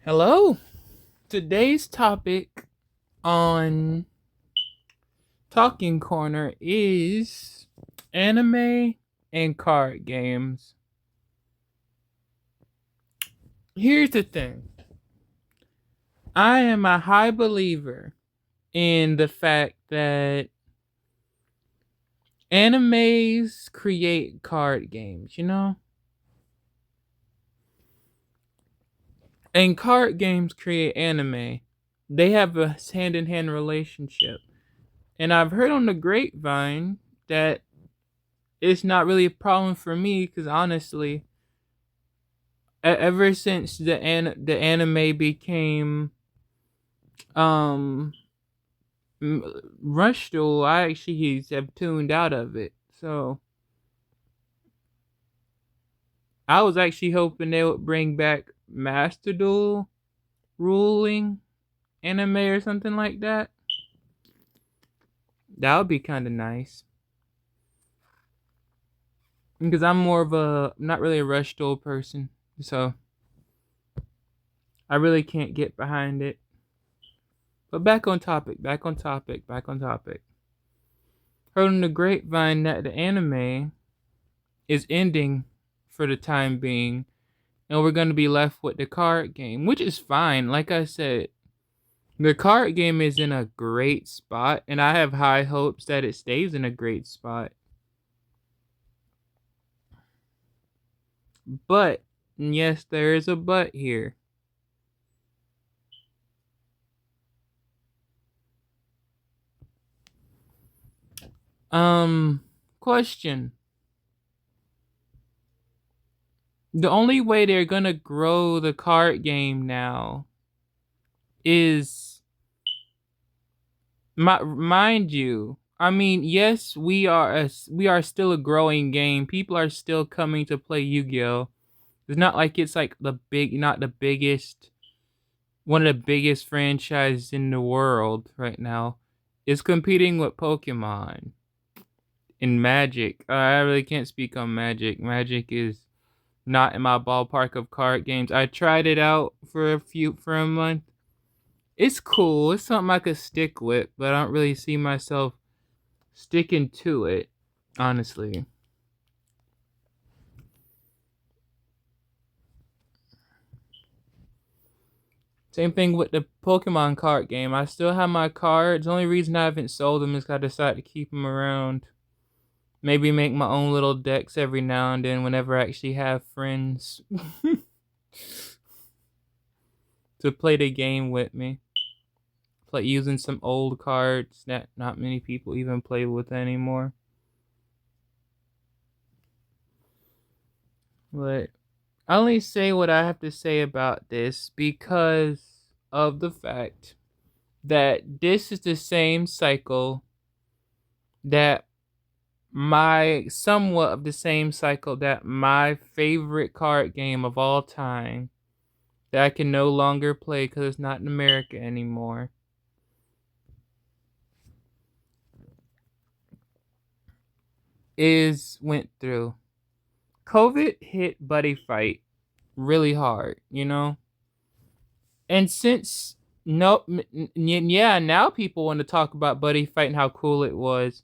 Hello. Today's topic on Talking Corner is anime and card games. Here's the thing. I am a high believer in the fact that animes create card games, And card games create anime. They have a hand in hand relationship. And I've heard on the grapevine that it's not really a problem for me because honestly, ever since the anime became um Rush Duel, I actually have tuned out of it. So I was actually hoping they would bring back Master Duel ruling anime or something like that. That would be kind of nice. Because I'm more of a not really a Rush Duel person, so I really can't get behind it. But back on topic. Heard on the grapevine that the anime is ending for the time being, and we're going to be left with the card game, which is fine. Like I said, the card game is in a great spot, and I have high hopes that it stays in a great spot. But, yes, there is a but here. Question. The only way they're gonna grow the card game now is, mind you, I mean, yes, we are still a growing game. People are still coming to play Yu-Gi-Oh. It's not like it's like not the biggest, one of the biggest franchises in the world right now. It's competing with Pokemon and Magic. I really can't speak on Magic. Magic is not in my ballpark of card games. I tried it out for a month. It's cool. It's something I could stick with, but I don't really see myself sticking to it, honestly. Same thing with the Pokemon card game. I still have my cards. The only reason I haven't sold them is 'cause I decided to keep them around. Maybe make my own little decks every now and then whenever I actually have friends to play the game with me. Play using some old cards that not many people even play with anymore. But I only say what I have to say about this because of the fact that this is the same cycle that somewhat of the same cycle that my favorite card game of all time that I can no longer play because it's not in America anymore is went through. COVID hit Buddy Fight really hard, And since no, yeah, now people want to talk about Buddy Fight and how cool it was.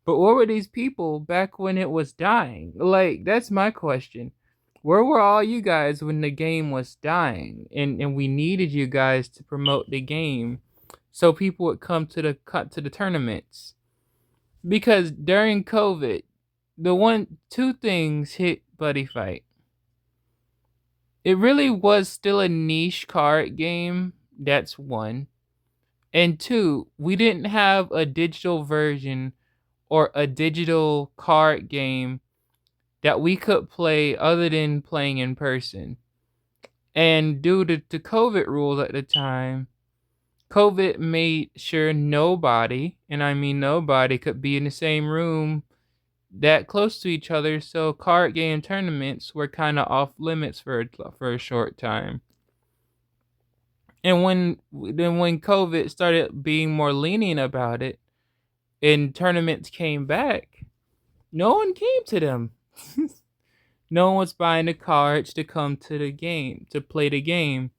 But where were these people back when it was dying? Like, that's my question. Where were all you guys when the game was dying and we needed you guys to promote the game so people would come to the tournaments? Because during COVID, two things hit Buddy Fight. It really was still a niche card game. That's one. And two, we didn't have a digital version or a digital card game that we could play other than playing in person. And due to COVID rules at the time, COVID made sure nobody, and I mean nobody, could be in the same room that close to each other, so card game tournaments were kind of off limits for a short time. And when COVID started being more lenient about it, and tournaments came back, no one came to them. No one was buying the cards to come to the game to play the game,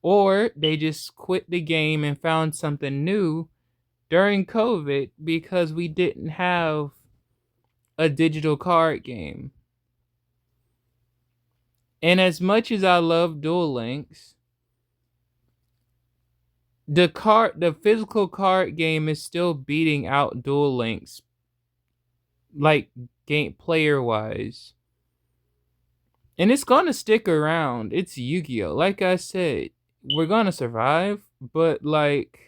or they just quit the game and found something new during COVID because we didn't have a digital card game. And as much as I love Duel Links, the physical card game is still beating out Duel Links, like game player wise. And it's gonna stick around. It's Yu-Gi-Oh! Like I said, we're gonna survive, but like,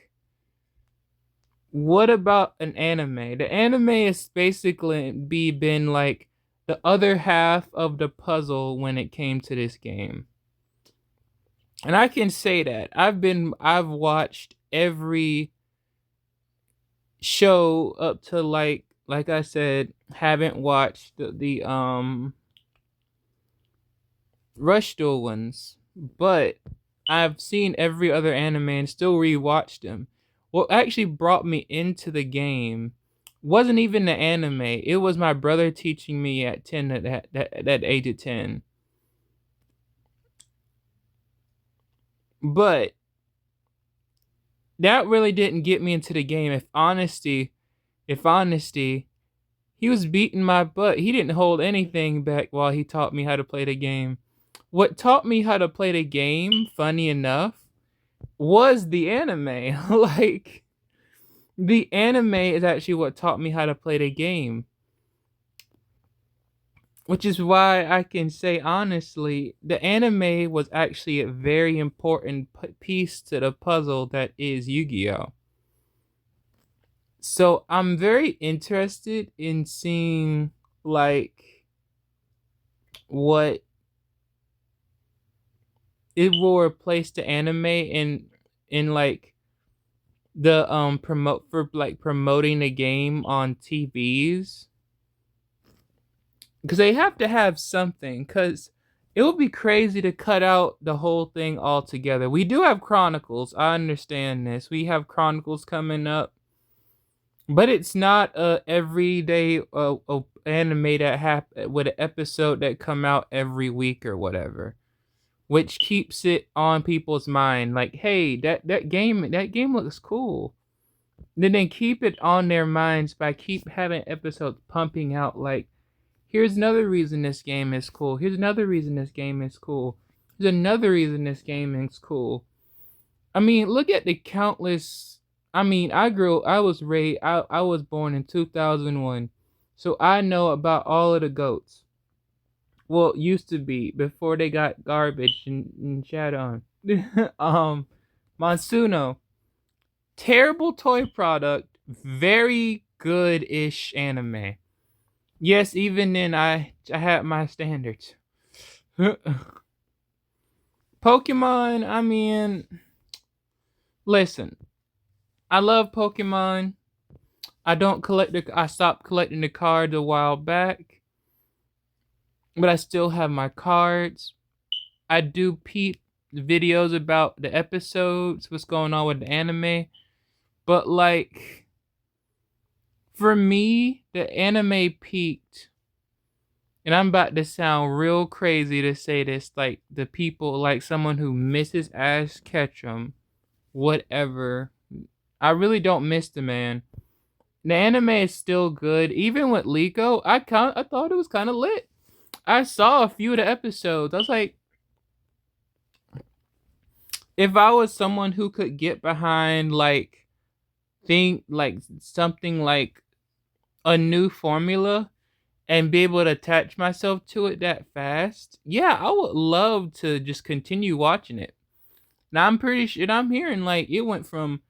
what about an anime? The anime is basically been like the other half of the puzzle when it came to this game. And I can say that I've watched every show up to like I said, haven't watched the Rush Duel ones, but I've seen every other anime and still rewatched them. What actually brought me into the game wasn't even the anime. It was my brother teaching me at 10 that age of 10. But that really didn't get me into the game. If honesty, he was beating my butt. He didn't hold anything back while he taught me how to play the game. What taught me how to play the game, funny enough, was the anime. Like, the anime is actually what taught me how to play the game. Which is why I can say honestly, the anime was actually a very important piece to the puzzle that is Yu-Gi-Oh! So I'm very interested in seeing like what it will replace the anime in like the promoting the game on TVs, because they have to have something, because it would be crazy to cut out the whole thing altogether. We do have Chronicles, I understand this. We have Chronicles coming up, but it's not a everyday anime that with an episode that come out every week or whatever, which keeps it on people's mind. Like, hey, that game looks cool. Then they keep it on their minds by keep having episodes pumping out. Like, here's another reason this game is cool. Here's another reason this game is cool. Here's another reason this game is cool. I mean, look at the countless. I mean, I was born in 2001, so I know about all of the goats. Well, used to be before they got garbage and shat on. Monsuno, terrible toy product, very good-ish anime. Yes, even then I had my standards. Pokemon, I mean, listen, I love Pokemon. I stopped collecting the cards a while back, but I still have my cards. I do peep videos about the episodes, what's going on with the anime, but like, for me, the anime peaked, and I'm about to sound real crazy to say this, like the people, like someone who misses Ash Ketchum, whatever. I really don't miss the man. The anime is still good, even with Liko. I thought it was kind of lit. I saw a few of the episodes. I was like, if I was someone who could get behind something like a new formula and be able to attach myself to it that fast, yeah, I would love to just continue watching it. Now I'm pretty sure I'm hearing like it went from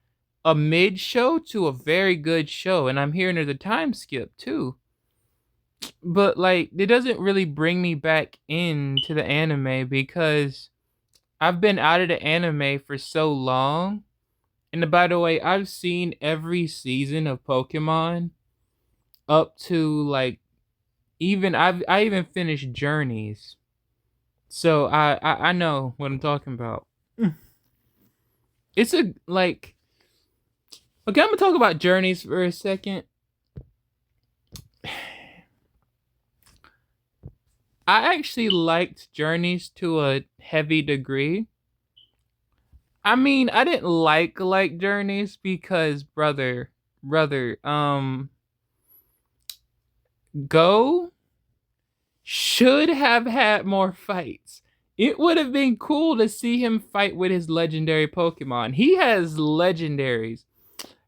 a mid show to a very good show, and I'm hearing there's a time skip too. But like, it doesn't really bring me back into the anime because I've been out of the anime for so long. And by the way, I've seen every season of Pokemon up to like, I even finished Journeys. So I know what I'm talking about. It's a like, okay, I'm gonna talk about Journeys for a second. I actually liked Journeys to a heavy degree. I mean, I didn't like Journeys because brother, Go should have had more fights. It would have been cool to see him fight with his legendary Pokemon. He has legendaries.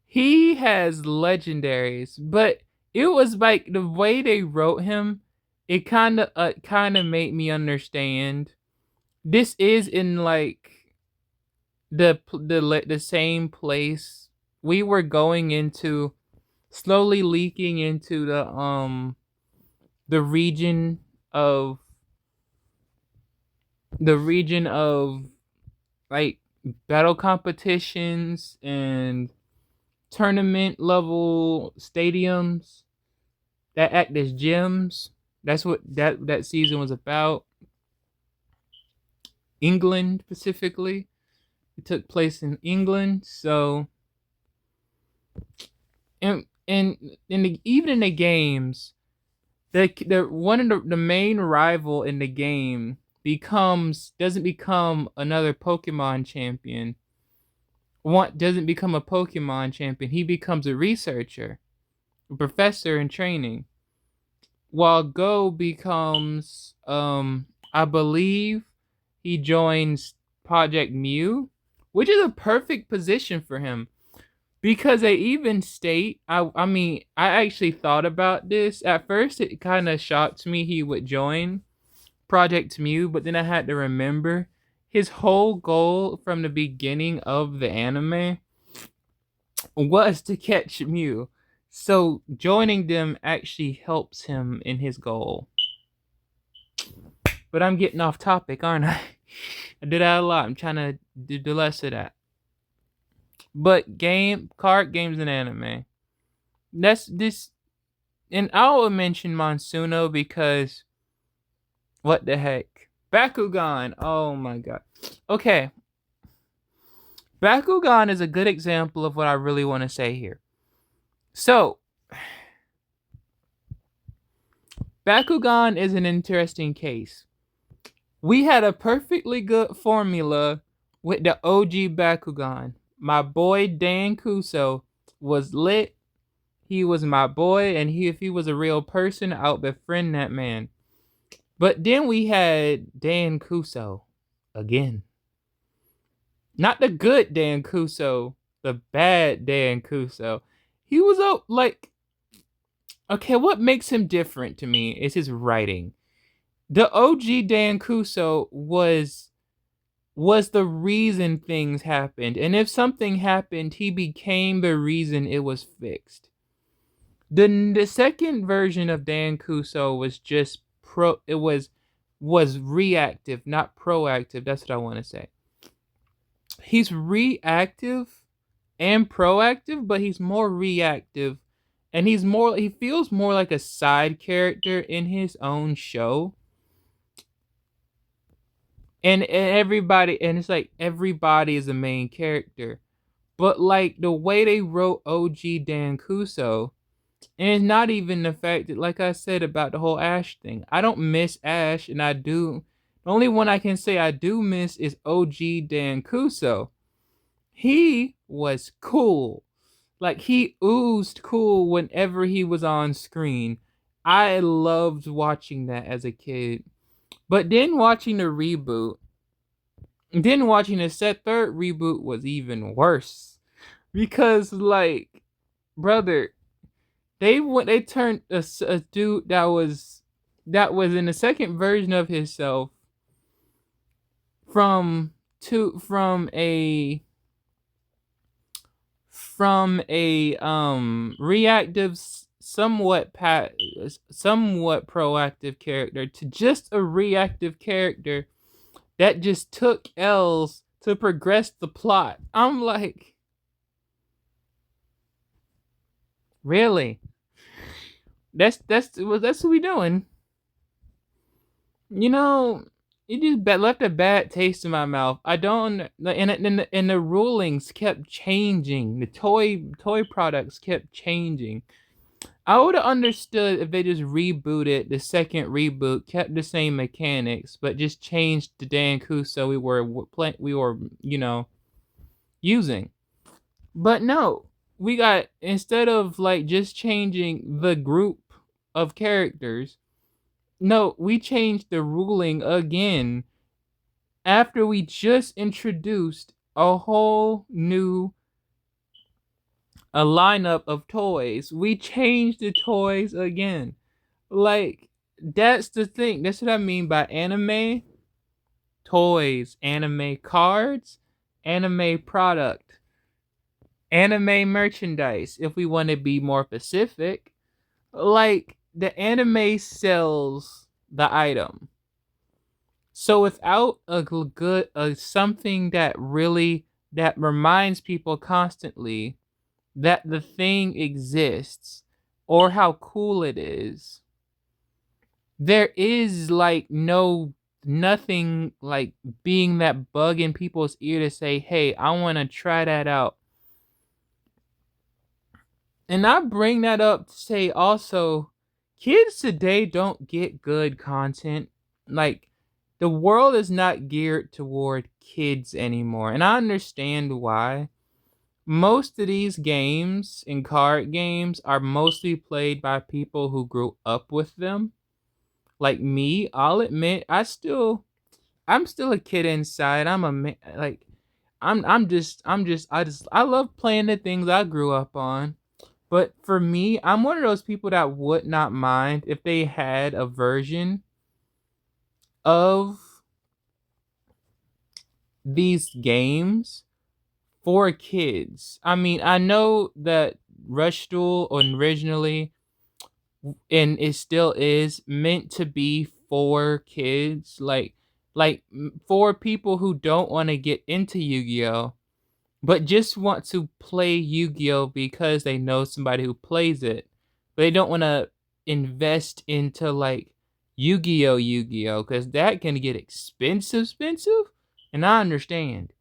He has legendaries, but it was like the way they wrote him, it kind of made me understand. This is in like the same place we were going into, slowly leaking into the of region of like battle competitions and tournament level stadiums that act as gyms. That's what that season was about. England specifically. It took place in England, so and even in the games, the one of the main rival in the game doesn't become another Pokemon champion. One doesn't become a Pokemon champion. He becomes a researcher, a professor in training. While Go becomes, I believe, he joins Project Mew, which is a perfect position for him. Because they even state, I mean, I actually thought about this. At first, it kind of shocked me he would join Project Mew, but then I had to remember his whole goal from the beginning of the anime was to catch Mew. So joining them actually helps him in his goal. But I'm getting off topic, aren't I? I did that a lot. I'm trying to do less of that. But card games and anime. That's this, and I'll mention Monsuno because what the heck, Bakugan. Oh my god. Okay, Bakugan is a good example of what I really want to say here. So, Bakugan is an interesting case. We had a perfectly good formula with the OG Bakugan. My boy Dan Kuso was lit. He was my boy, and if he was a real person, I would befriend that man. But then we had Dan Kuso again. Not the good Dan Kuso, the bad Dan Kuso. He was like, okay, what makes him different to me is his writing. The OG Dan Kuso was the reason things happened, and if something happened, he became the reason it was fixed. The second version of Dan Kuso was just was reactive, not proactive. That's what I want to say. He's reactive and proactive, but he's more reactive, and he feels more like a side character in his own show. And it's like everybody is a main character. But like the way they wrote OG Dan Kuso, and it's not even the fact that, like I said about the whole Ash thing, I don't miss Ash, and I do. The only one I can say I do miss is OG Dan Kuso. He was cool. Like, he oozed cool whenever he was on screen. I loved watching that as a kid. But then watching the reboot, then watching the third reboot was even worse. Because, like, brother, they turned a dude that was in the second version of himself from a reactive, somewhat proactive character to just a reactive character that just took L's to progress the plot. I'm like, really? That's what we doing. You know, it just left a bad taste in my mouth. I don't, and the rulings kept changing. The toy products kept changing. I would have understood if they just rebooted the second reboot, kept the same mechanics, but just changed the Dan Kuso we were, you know, using. But no, we got, instead of like just changing the group of characters, no, we changed the ruling again after we just introduced a whole new a lineup of toys. We changed the toys again. Like, that's the thing. That's what I mean by anime toys, anime cards, anime product, anime merchandise, if we want to be more specific. Like, the anime sells the item. So without a good something that really that reminds people constantly that the thing exists or how cool it is, there is like nothing like being that bug in people's ear to say, hey, I want to try that out. And I bring that up to say also, kids today don't get good content. Like, the world is not geared toward kids anymore. And I understand why. Most of these games and card games are mostly played by people who grew up with them. Like me, I'll admit, I'm still a kid inside. I love playing the things I grew up on. But for me, I'm one of those people that would not mind if they had a version of these games for kids. I mean, I know that Rush Duel originally, and it still is, meant to be for kids, for people who don't want to get into Yu-Gi-Oh, but just want to play Yu-Gi-Oh because they know somebody who plays it, but they don't want to invest into like Yu-Gi-Oh because that can get expensive, and I understand.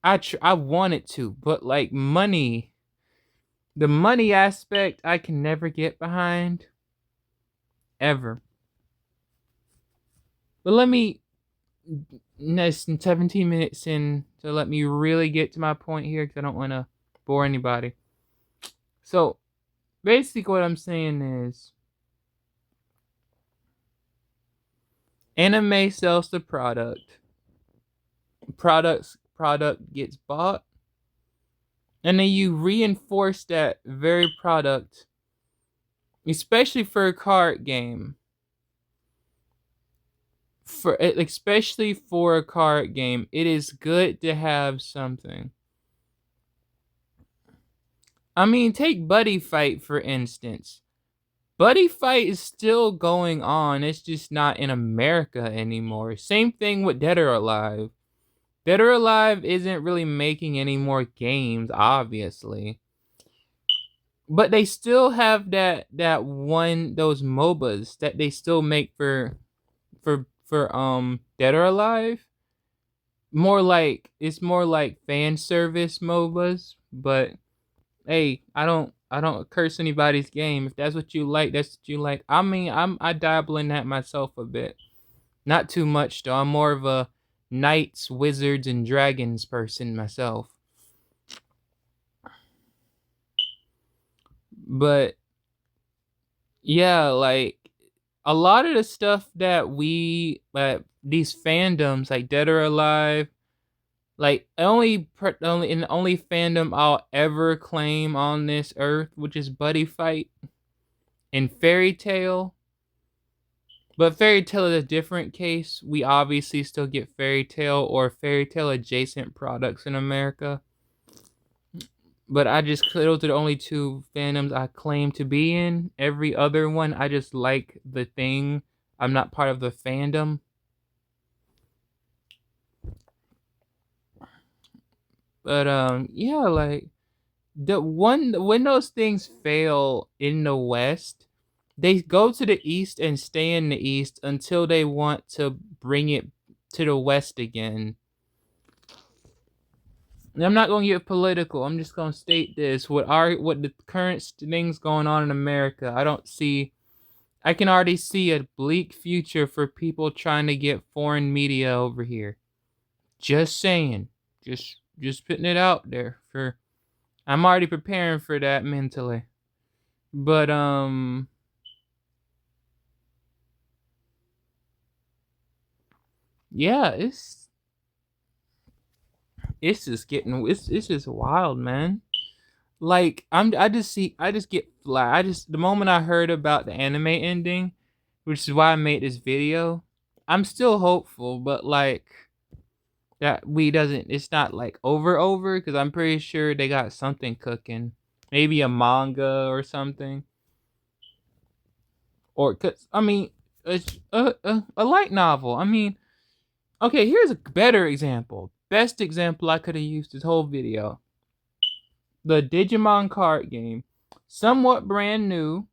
I want it to, but like money, the money aspect, I can never get behind ever. But let me, next 17 minutes in, to let me really get to my point here because I don't want to bore anybody. So basically, what I'm saying is, anime sells the product. Product gets bought, and then you reinforce that very product, especially for a card game. Especially for a card game, it is good to have something. I mean, take Buddy Fight for instance. Buddy Fight is still going on. It's just not in America anymore. Same thing with Dead or Alive. Dead or Alive isn't really making any more games, obviously. But they still have that one, those MOBAs that they still make for Dead or Alive. It's more like fan service MOBAs, but hey, I don't curse anybody's game. If that's what you like, that's what you like. I mean, I dabble in that myself a bit. Not too much though. I'm more of a knights, wizards, and dragons person myself. But yeah, like a lot of the stuff that these fandoms like Dead or Alive, like only in the only fandom I'll ever claim on this earth, which is Buddy Fight and Fairy Tail. But Fairy Tail is a different case. We obviously still get Fairy Tail or Fairy Tail adjacent products in America. But those are the only two fandoms I claim to be in. Every other one, I just like the thing. I'm not part of the fandom. But yeah, like when those things fail in the West, they go to the East and stay in the East until they want to bring it to the West again. And I'm not going to get political. I'm just going to state this: what the current things going on in America, I can already see a bleak future for people trying to get foreign media over here. Just saying. Just putting it out there for I'm already preparing for that mentally. But yeah, it's just getting it's just wild, man. Like I just get flat. The moment I heard about the anime ending, which is why I made this video, I'm still hopeful, but like that we doesn't it's not like over because I'm pretty sure they got something cooking. Maybe a manga or something. Or cuz I mean a light novel. I mean, okay, here's a better example. Best example I could have used this whole video. The Digimon card game. Somewhat brand new.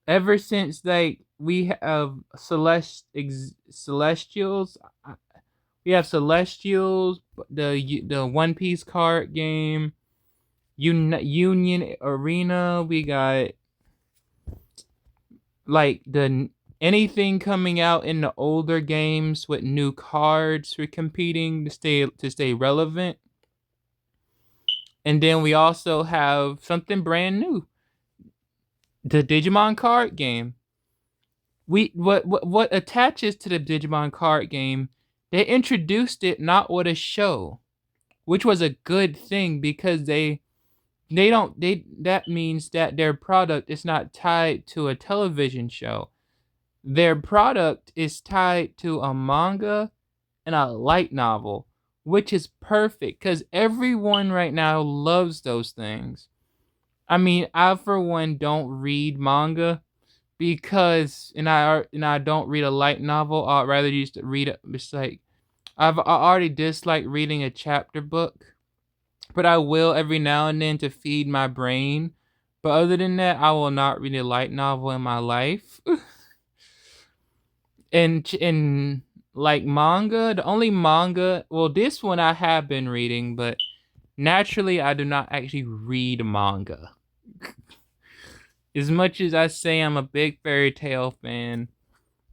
Ever since like we have Celestials, we have Celestials, the One Piece card game, Union Arena. We got like the anything coming out in the older games with new cards for competing to stay relevant. And then we also have something brand new, the Digimon card game. What attaches to the Digimon card game? They introduced it not with a show, which was a good thing because they don't they that means that their product is not tied to a television show. Their product is tied to a manga and a light novel, which is perfect because everyone right now loves those things. I mean, I for one don't read manga because, and I don't read a light novel. I'd rather just read it. It's like I already dislike reading a chapter book, but I will every now and then to feed my brain. But other than that, I will not read a light novel in my life. And like manga, the only manga, well, this one I have been reading, but naturally I do not actually read manga. As much as I say I'm a big Fairy Tail fan,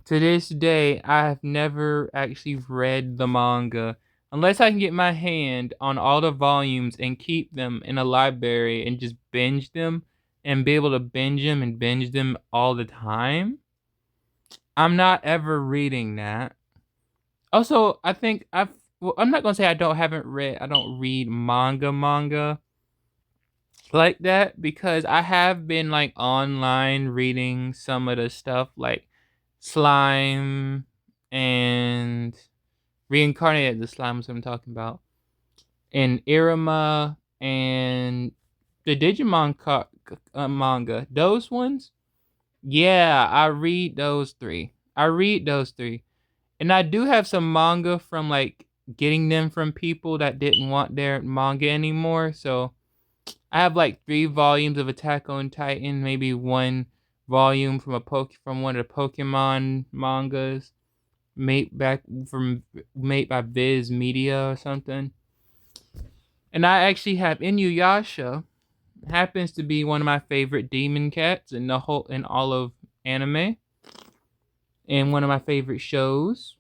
to this day I have never actually read the manga unless I can get my hand on all the volumes and keep them in a library and just binge them and be able to binge them all the time. I'm not ever reading that. Also, I think I'm not gonna say I don't read manga like that because I have been like online reading some of the stuff like Slime and Reincarnated the Slime is what I'm talking about. And Iruma and the Digimon manga. Those ones? Yeah, I read those three. And I do have some manga from like getting them from people that didn't want their manga anymore. So I have like 3 volumes of Attack on Titan, maybe 1 volume from one of the Pokemon mangas made by Viz Media or something. And I actually have Inuyasha. Happens to be one of my favorite demon cats in all of anime, and one of my favorite shows.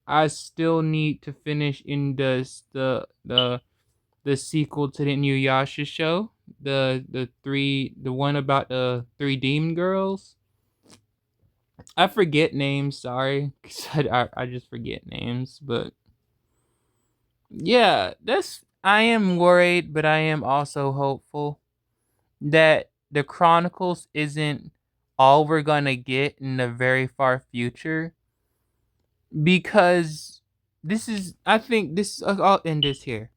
I still need to finish in the sequel to the Inuyasha show, the one about the 3 demon girls. I forget names, sorry, 'cause I just forget names, but yeah, I am worried, but I am also hopeful that the Chronicles isn't all we're gonna get in the very far future, because I think this, I'll end this here.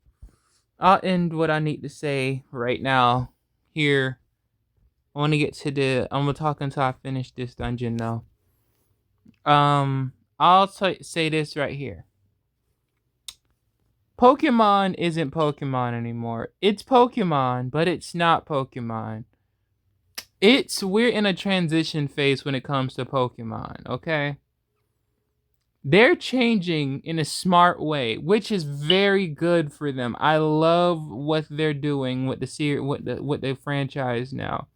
I'll end what I need to say right now here. I'm gonna talk until I finish this dungeon though. I'll say this right here. Pokemon isn't Pokemon anymore. It's Pokemon, but it's not Pokemon. We're in a transition phase when it comes to Pokemon, okay? They're changing in a smart way, which is very good for them. I love what they're doing with the franchise now.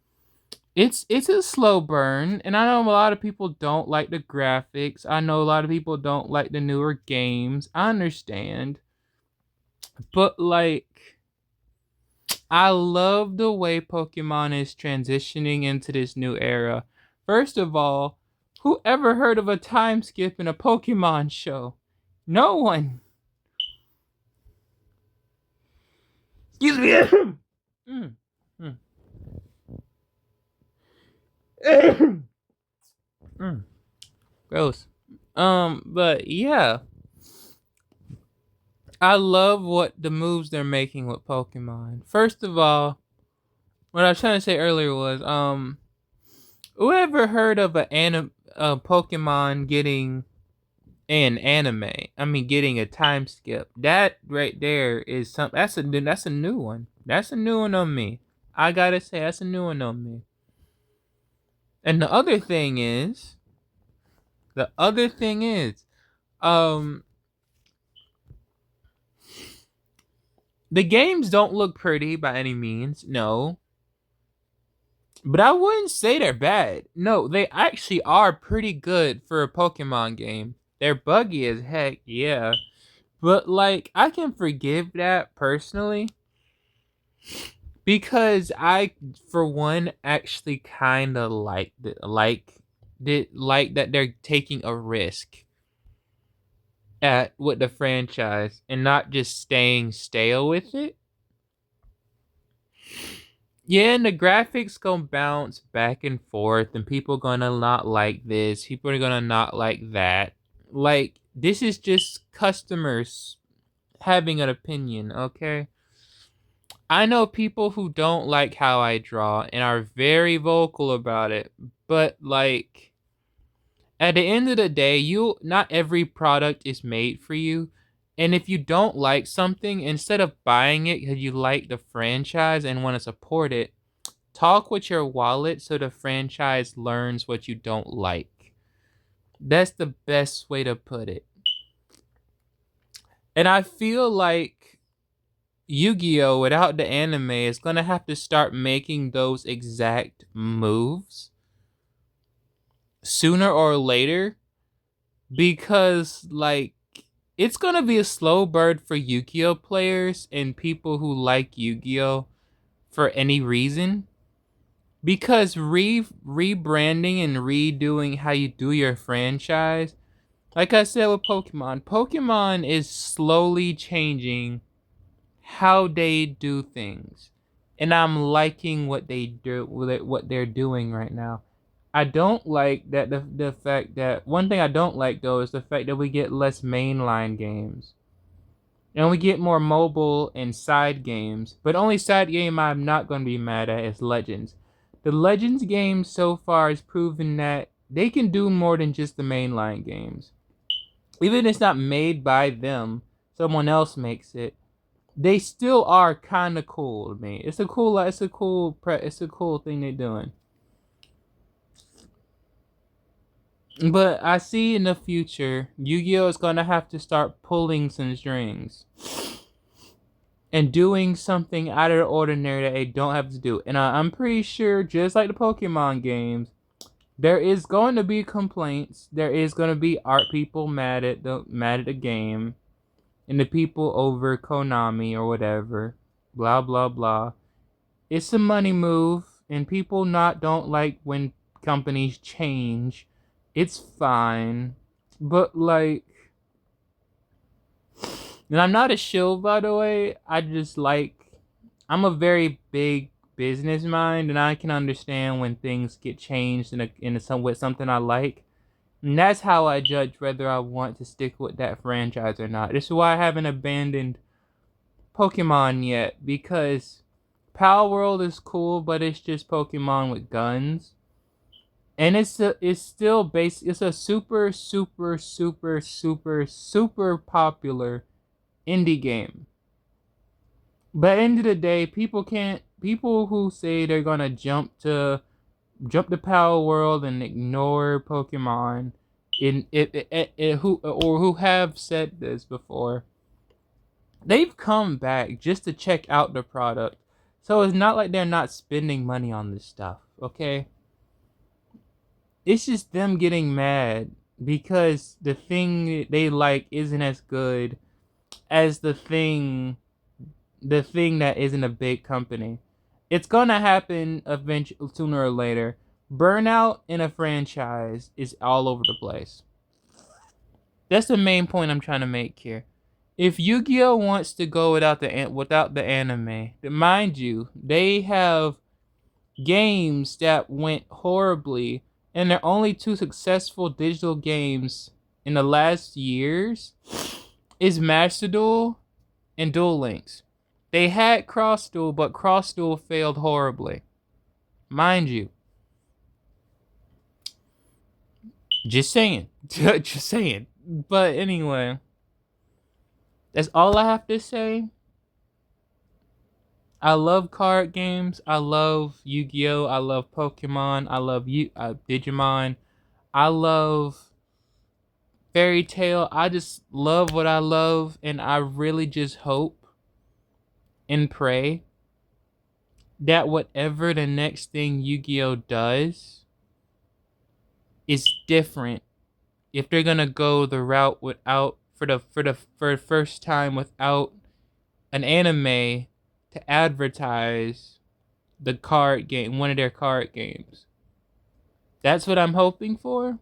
It's a slow burn, and I know a lot of people don't like the graphics. I know a lot of people don't like the newer games. I understand. But like, I love the way Pokemon is transitioning into this new era. First of all, who ever heard of a time skip in a Pokemon show? No one. Excuse me. Mm, mm. Mm, gross. But yeah, I love what the moves they're making with Pokemon. First of all, what I was trying to say earlier was, whoever heard of a Pokemon getting an anime? I mean, getting a time skip. That right there is some. That's a new one. That's a new one on me. I gotta say, that's a new one on me. And the other thing is, um, the games don't look pretty by any means. No, but I wouldn't say they're bad. No, they actually are pretty good for a Pokemon game. They're buggy as heck, yeah. But like I can forgive that personally because I for one actually kind of like that they're taking a risk at with the franchise and not just staying stale with it. Yeah, and the graphics gonna bounce back and forth, and people gonna not like this. People are gonna not like that. Like this is just customers having an opinion. Okay, I know people who don't like how I draw and are very vocal about it, but like at the end of the day, you not every product is made for you. And if you don't like something, instead of buying it because you like the franchise and want to support it, talk with your wallet so the franchise learns what you don't like. That's the best way to put it. And I feel like Yu-Gi-Oh without the anime is going to have to start making those exact moves sooner or later because like it's going to be a slow burn for Yu-Gi-Oh players and people who like Yu-Gi-Oh for any reason because rebranding and redoing how you do your franchise, like I said with Pokemon is slowly changing how they do things, and I'm liking what they do with it, what they're doing right now. I don't like that the fact that one thing I don't like though is the fact that we get less mainline games. And we get more mobile and side games. But only side game I'm not going to be mad at is Legends. The Legends game so far has proven that they can do more than just the mainline games. Even if it's not made by them, someone else makes it. They still are kind of cool to me. It's a cool thing they're doing. But I see in the future, Yu-Gi-Oh is gonna have to start pulling some strings and doing something out of the ordinary that they don't have to do. And I'm pretty sure, just like the Pokemon games, there is going to be complaints. There is going to be art people mad at the game, and the people over Konami or whatever. Blah blah blah. It's a money move, and people not don't like when companies change. It's fine, but like, and I'm not a shill, by the way. I just like, I'm a very big business mind, and I can understand when things get changed with something I like. And that's how I judge whether I want to stick with that franchise or not. This is why I haven't abandoned Pokemon yet, because Power World is cool, but it's just Pokemon with guns. And it's still it's a super super super super super popular indie game. But at the end of the day, people who say they're gonna jump to Power World and ignore Pokemon who have said this before, they've come back just to check out the product. So it's not like they're not spending money on this stuff, okay? It's just them getting mad because the thing they like isn't as good as the thing the thing that isn't a big company. It's gonna happen eventually, sooner or later. Burnout in a franchise is all over the place. That's the main point I'm trying to make here. If Yu-Gi-Oh wants to go without the anime, then mind you, they have games that went horribly, and their only two successful digital games in the last years is Master Duel and Duel Links. They had Cross Duel, but Cross Duel failed horribly. Mind you. Just saying. Just saying. But anyway, that's all I have to say. I love card games. I love Yu-Gi-Oh. I love Pokemon. I love Digimon. I love Fairy Tail. I just love what I love, and I really just hope and pray that whatever the next thing Yu-Gi-Oh does is different. If they're gonna go the route without for the first time without an anime to advertise the card game, one of their card games. That's what I'm hoping for.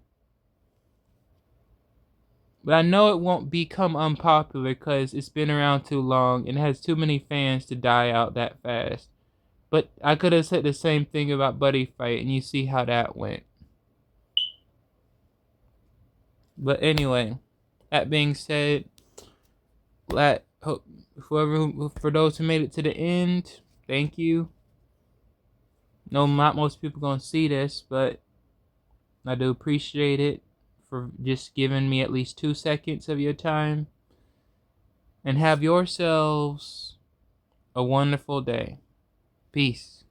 But I know it won't become unpopular because it's been around too long and has too many fans to die out that fast. But I could have said the same thing about Buddy Fight, and you see how that went. But anyway, that being said, for those who made it to the end, thank you. No, not most people gonna see this, but I do appreciate it for just giving me at least 2 seconds of your time. And have yourselves a wonderful day. Peace.